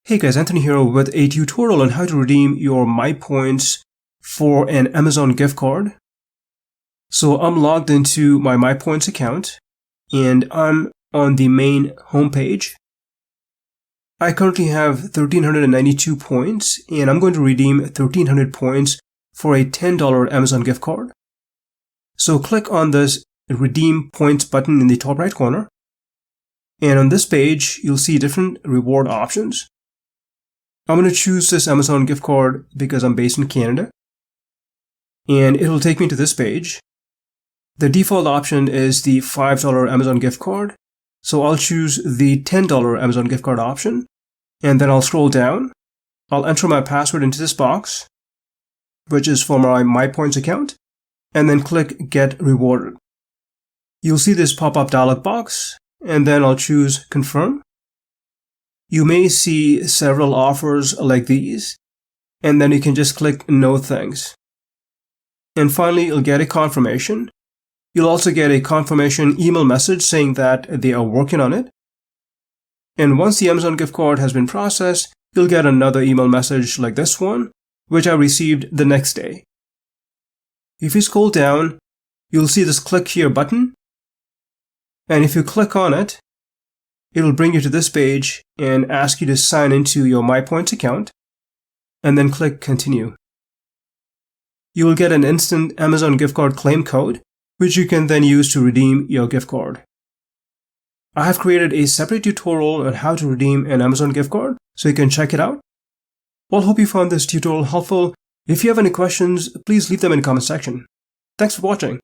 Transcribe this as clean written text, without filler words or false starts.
Hey guys, Anthony here with a tutorial on how to redeem your MyPoints for an Amazon gift card. So I'm logged into my MyPoints account and I'm on the main homepage. I currently have 1,392 points and I'm going to redeem 1,300 points for a $10 Amazon gift card. So click on this Redeem Points button in the top right corner. And on this page, you'll see different reward options. I'm going to choose this Amazon gift card because I'm based in Canada. And it'll take me to this page. The default option is the $5 Amazon gift card. So I'll choose the $10 Amazon gift card option. And then I'll scroll down. I'll enter my password into this box, which is for my MyPoints account. And then click Get Rewarded. You'll see this pop-up dialog box. And then I'll choose Confirm. You may see several offers like these, and then you can just click No Thanks. And finally, you'll get a confirmation. You'll also get a confirmation email message saying that they are working on it. And once the Amazon gift card has been processed, you'll get another email message like this one, which I received the next day. If you scroll down, you'll see this Click Here button. And if you click on it, it'll bring you to this page and ask you to sign into your MyPoints account and then click Continue. You will get an instant Amazon gift card claim code, which you can then use to redeem your gift card. I have created a separate tutorial on how to redeem an Amazon gift card, so you can check it out. Well, hope you found this tutorial helpful. If you have any questions, please leave them in the comment section. Thanks for watching.